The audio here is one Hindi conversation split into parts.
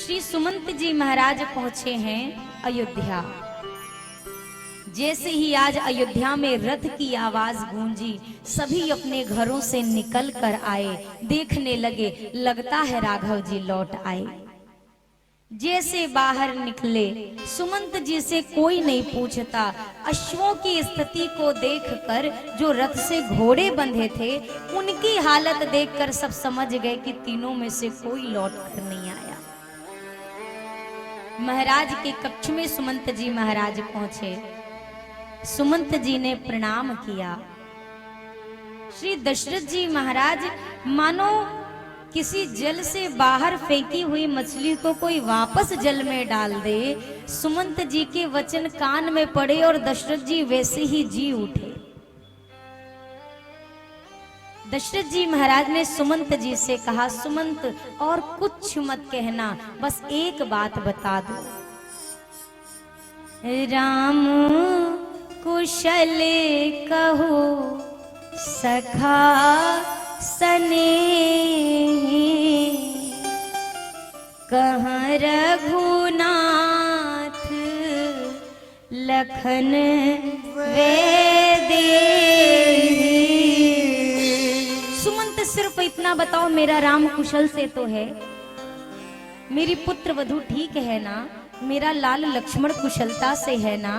श्री सुमंत जी महाराज पहुंचे हैं अयोध्या। जैसे ही आज अयोध्या में रथ की आवाज गूंजी, सभी अपने घरों से निकल कर आए, देखने लगे, लगता है राघव जी लौट आए। जैसे बाहर निकले, सुमंत जी से कोई नहीं पूछता। अश्वों की स्थिति को देखकर जो रथ से घोड़े बंधे थे, उनकी हालत देखकर सब समझ गए कि तीनों में से कोई लौट कर नहीं आया। महाराज के कक्ष में सुमंत जी महाराज पहुंचे। सुमंत जी ने प्रणाम किया। श्री दशरथ जी महाराज मानो किसी जल से बाहर फेंकी हुई मछली को कोई वापस जल में डाल दे, सुमंत जी के वचन कान में पड़े और दशरथ जी वैसे ही जी उठे। दशरथ जी महाराज ने सुमंत जी से कहा, सुमंत और कुछ मत कहना, बस एक बात बता दो। राम कुशल कहो सखा सने, कहाँ रघुनाथ लखन वेदे। सुमंत सिर्फ इतना बताओ, मेरा राम कुशल से तो है, मेरी पुत्र वधू ठीक है ना, मेरा लाल लक्ष्मण कुशलता से है ना।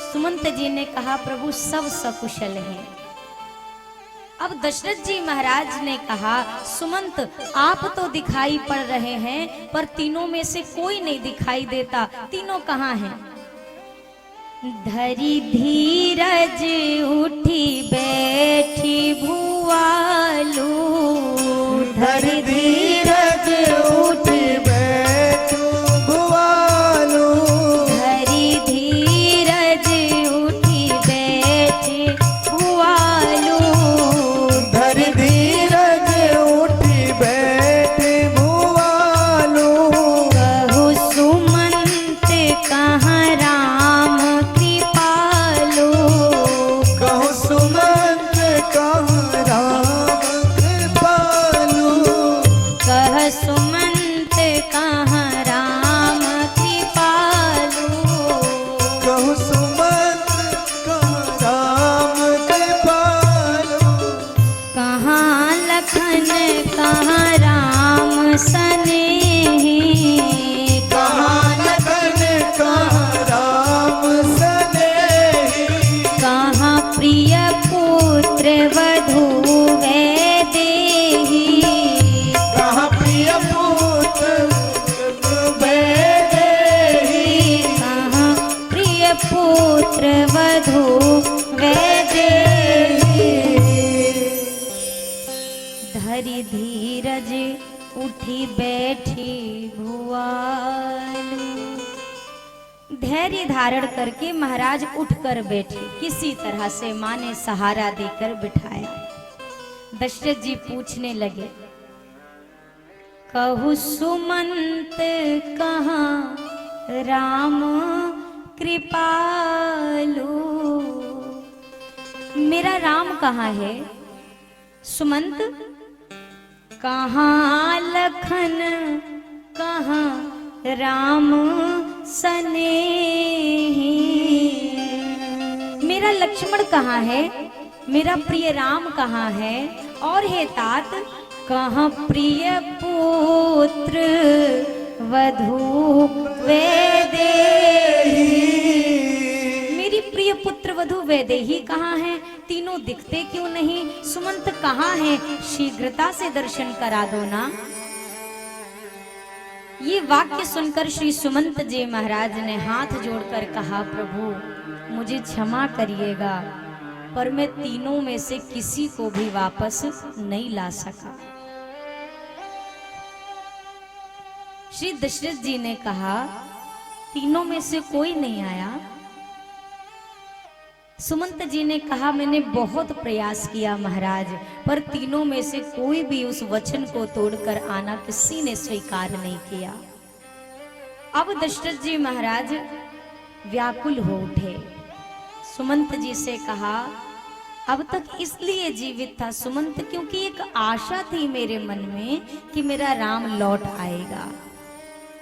सुमंत जी ने कहा, प्रभु सब सकुशल हैं। अब दशरथ जी महाराज ने कहा, सुमंत आप तो दिखाई पड़ रहे हैं, पर तीनों में से कोई नहीं दिखाई देता, तीनों कहाँ हैं? धरी धीरज उठी बैठी भुआलू, धरी धीरज उठी बैठी भुआलू, धरी धीरज उठी बैठी भुआलू, धरी धीरज उठी बैठी भुआलू। कहु सुमंत कहाँ राम कृपालु, कहु सुमंत कहाँ राम कृपालु, कह सुमंत कहाँ राम कृपालु, कहु सुमंत कहाँ राम कृपालु, कहाँ लखन कहाँ राम सनेही, कहाँ लखन कहाँ राम सनेही, कहाँ प्रिय पुत्र वधू वैदेही, कहाँ प्रिय पुत्र वैदेही, कहाँ प्रिय पुत्र वधू वैदेही। धरी धीरज उठी बैठी भुआलू। धैर्य धारण करके महाराज उठकर बैठे, किसी तरह से मां ने सहारा देकर बिठाया। दशरथ जी पूछने लगे, कहु सुमंत कहाँ राम कृपालु, मेरा राम कहाँ है? सुमंत कहाँ लखन कहाँ राम सनेही, मेरा लक्ष्मण कहाँ है, मेरा प्रिय राम कहाँ है? और हे तात, कहाँ प्रिय पुत्र वधू वैदेही, मेरी प्रिय पुत्र वधू वैदेही कहाँ है? तीनों दिखते क्यों नहीं? सुमंत कहाँ है? शीघ्रता से दर्शन करा दो ना। ये वाक्य सुनकर श्री सुमंत जी महाराज ने हाथ जोड़कर कहा, प्रभु मुझे क्षमा करिएगा, पर मैं तीनों में से किसी को भी वापस नहीं ला सका। श्री दशरथ जी ने कहा, तीनों में से कोई नहीं आया? सुमंत जी ने कहा, मैंने बहुत प्रयास किया महाराज, पर तीनों में से कोई भी उस वचन को तोड़कर आना किसी ने स्वीकार नहीं किया। अब दशरथ जी महाराज व्याकुल हो उठे। सुमंत जी से कहा, अब तक इसलिए जीवित था सुमंत क्योंकि एक आशा थी मेरे मन में कि मेरा राम लौट आएगा।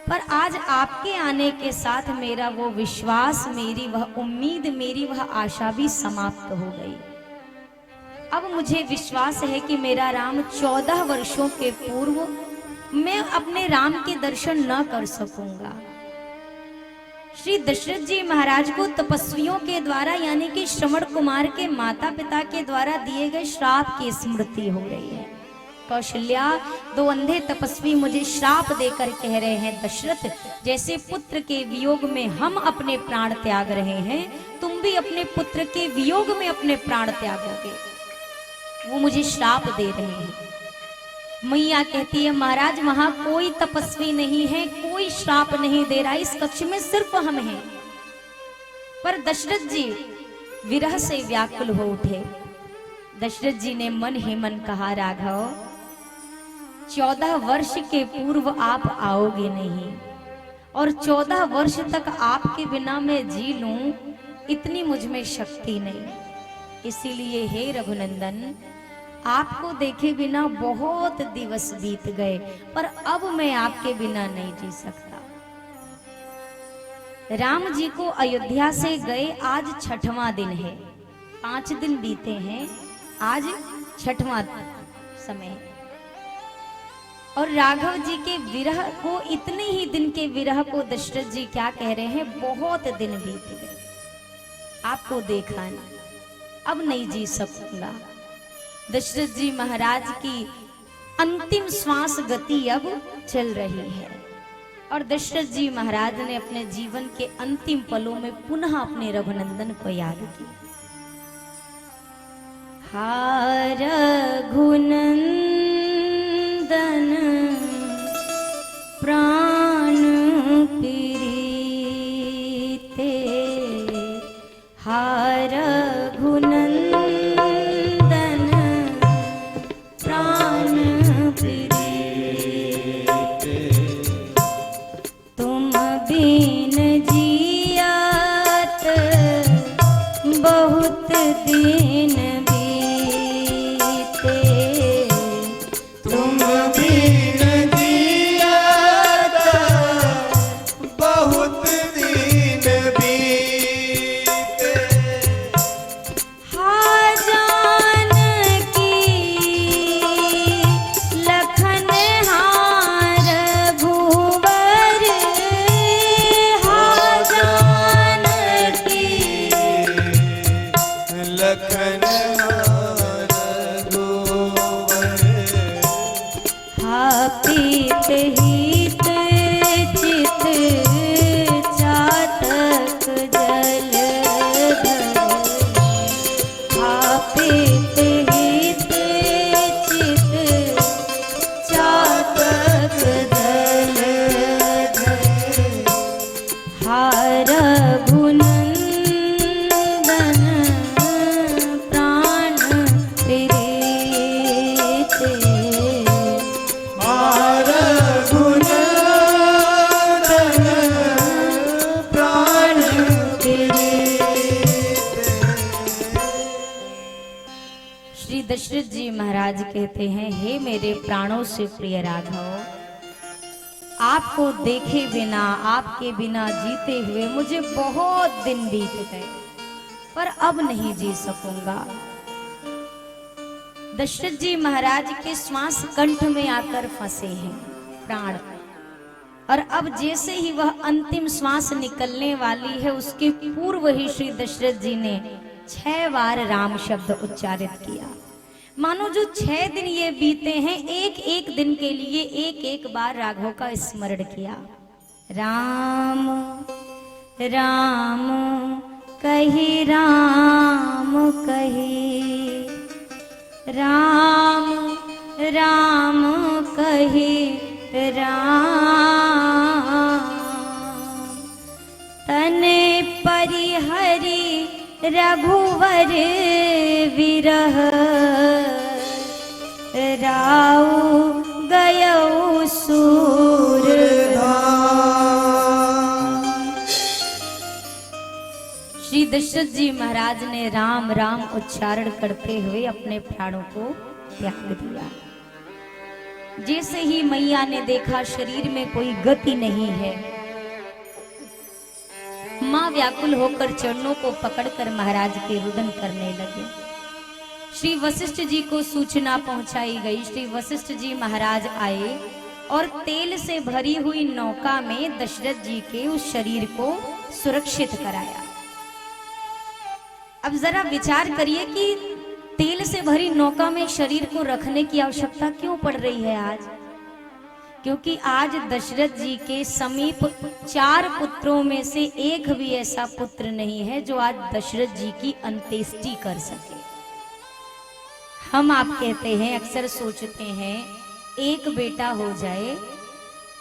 पर आज आपके आने के साथ मेरा वो विश्वास, मेरी वह उम्मीद, मेरी वह आशा भी समाप्त हो गई। अब मुझे विश्वास है कि मेरा राम 14 वर्षों के पूर्व मैं अपने राम के दर्शन न कर सकूंगा। श्री दशरथ जी महाराज को तपस्वियों के द्वारा यानी कि श्रवण कुमार के माता पिता के द्वारा दिए गए श्राप की स्मृति हो रही है। कौशल्या, 2 अंधे तपस्वी मुझे श्राप देकर कह रहे हैं, दशरथ जैसे पुत्र के वियोग में हम अपने प्राण त्याग रहे हैं, तुम भी अपने पुत्र के वियोग में अपने प्राण त्यागोगे। वो मुझे श्राप दे रहे हैं। मैया कहती है, महाराज वहां कोई तपस्वी नहीं है, कोई श्राप नहीं दे रहा, इस कक्ष में सिर्फ हम हैं। पर दशरथ जी विरह से व्याकुल हो उठे। दशरथ जी ने मन ही मन कहा, राघव 14 वर्ष के पूर्व आप आओगे नहीं, और 14 वर्ष तक आपके बिना मैं जी लूं, इतनी मुझ में शक्ति नहीं। इसीलिए हे रघुनंदन, आपको देखे बिना बहुत दिवस बीत गए, पर अब मैं आपके बिना नहीं जी सकता। राम जी को अयोध्या से गए आज 6वां दिन है, 5 दिन बीते हैं, आज 6वां समय है। और राघव जी के विरह को, इतने ही दिन के विरह को दशरथ जी क्या कह रहे हैं, बहुत दिन बीत गए, आपको देखा नहीं, अब नहीं जी सकूंगा। दशरथ जी महाराज की अंतिम श्वास गति अब चल रही है, और दशरथ जी महाराज ने अपने जीवन के अंतिम पलों में पुनः अपने रघुनंदन को याद किया। हा रघुनंदन प्राण प्रीते, हा रघुनंदन दशरथ जी महाराज कहते हैं, हे मेरे प्राणों से प्रिय राघव, आपको देखे बिना, आपके बिना जीते हुए मुझे बहुत दिन बीत गए, पर अब नहीं जी सकूंगा। दशरथ जी महाराज के श्वास कंठ में आकर फंसे हैं प्राण, और अब जैसे ही वह अंतिम श्वास निकलने वाली है, उसके पूर्व ही श्री दशरथ जी ने 6 बार राम शब्द उच्चारित किया। मानो जो 6 दिन ये बीते हैं, एक एक दिन के लिए एक एक बार राघव का स्मरण किया। राम राम कही, राम कही, राम राम कही, राम तने परिहरी रघुवर विरह, राउ गयौ सूर श्री दशरथ जी महाराज ने राम राम उच्चारण करते हुए अपने प्राणों को त्याग दिया। जैसे ही मैया ने देखा शरीर में कोई गति नहीं है, माँ व्याकुल होकर चरणों को पकड़कर महाराज के रुदन करने लगे। श्री वशिष्ठ जी को सूचना पहुंचाई गई। श्री वशिष्ठ जी महाराज आए और तेल से भरी हुई नौका में दशरथ जी के उस शरीर को सुरक्षित कराया। अब जरा विचार करिए कि तेल से भरी नौका में शरीर को रखने की आवश्यकता क्यों पड़ रही है आज? क्योंकि आज दशरथ जी के समीप 4 पुत्रों में से एक भी ऐसा पुत्र नहीं है जो आज दशरथ जी की अंत्येष्टि कर सके। हम आप कहते हैं, अक्सर सोचते हैं, एक बेटा हो जाए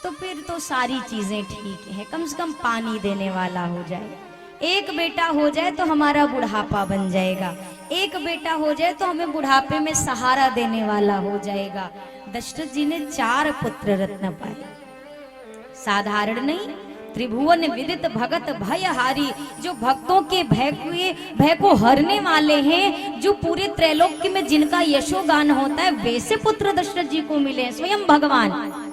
तो फिर तो सारी चीजें ठीक है, कम से कम पानी देने वाला हो जाए। एक बेटा हो जाए तो हमारा बुढ़ापा बन जाएगा, एक बेटा हो जाए तो हमें बुढ़ापे में सहारा देने वाला हो जाएगा। दशरथ जी ने 4 पुत्र रत्न पाए, साधारण नहीं, त्रिभुवन विदित भगत भयहारी, जो भक्तों के भय को हरने वाले हैं, जो पूरे त्रैलोक्य में जिनका यशोगान होता है, वैसे पुत्र दशरथ जी को मिले हैं, स्वयं भगवान।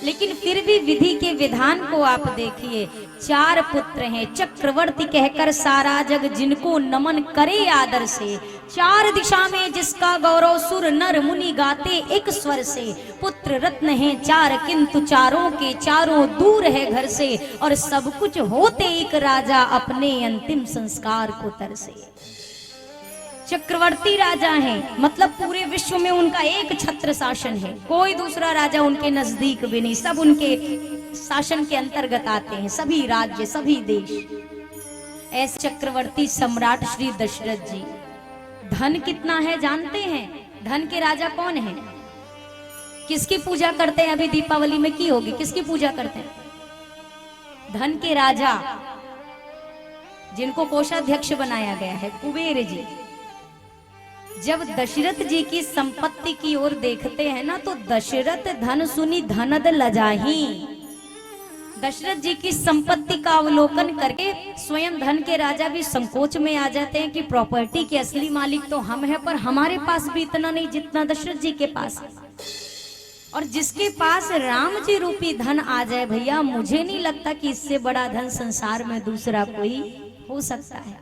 लेकिन फिर भी विधि के विधान को आप देखिए, 4 पुत्र हैं, चक्रवर्ती कहकर सारा जग जिनको नमन करे आदर से, 4 दिशा में जिसका गौरव सुर नर मुनि गाते एक स्वर से। पुत्र रत्न हैं 4 किंतु चारों के चारों दूर है घर से, और सब कुछ होते एक राजा अपने अंतिम संस्कार को तरसे। चक्रवर्ती राजा हैं, मतलब पूरे विश्व में उनका एक छत्र शासन है, कोई दूसरा राजा उनके नजदीक भी नहीं, सब उनके शासन के अंतर्गत आते हैं, सभी राज्य सभी देश। ऐसे चक्रवर्ती सम्राट श्री दशरथ जी, धन कितना है जानते हैं? धन के राजा कौन है? किसकी पूजा करते हैं? अभी दीपावली में की होगी, किसकी पूजा करते हैं? धन के राजा, जिनको कोषाध्यक्ष बनाया गया है, कुबेर जी। जब दशरथ जी की संपत्ति की ओर देखते हैं ना, तो दशरथ धन सुनी धनद लजाही। दशरथ जी की संपत्ति का अवलोकन करके स्वयं धन के राजा भी संकोच में आ जाते हैं कि प्रॉपर्टी के असली मालिक तो हम हैं, पर हमारे पास भी इतना नहीं जितना दशरथ जी के पास है। और जिसके पास राम जी रूपी धन आ जाए भैया, मुझे नहीं लगता कि इससे बड़ा धन संसार में दूसरा कोई हो सकता है।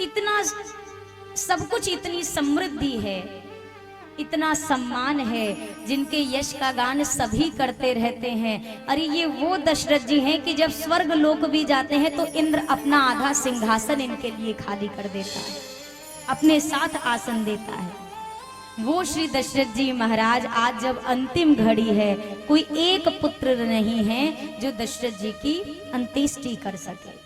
इतना सब कुछ, इतनी समृद्धि है, इतना सम्मान है, जिनके यश का गान सभी करते रहते हैं। अरे ये वो दशरथ जी हैं कि जब स्वर्ग लोक भी जाते हैं तो इंद्र अपना आधा सिंहासन इनके लिए खाली कर देता है, अपने साथ आसन देता है। वो श्री दशरथ जी महाराज आज जब अंतिम घड़ी है, कोई एक पुत्र नहीं है जो दशरथ जी की अंत्येष्टि कर सके।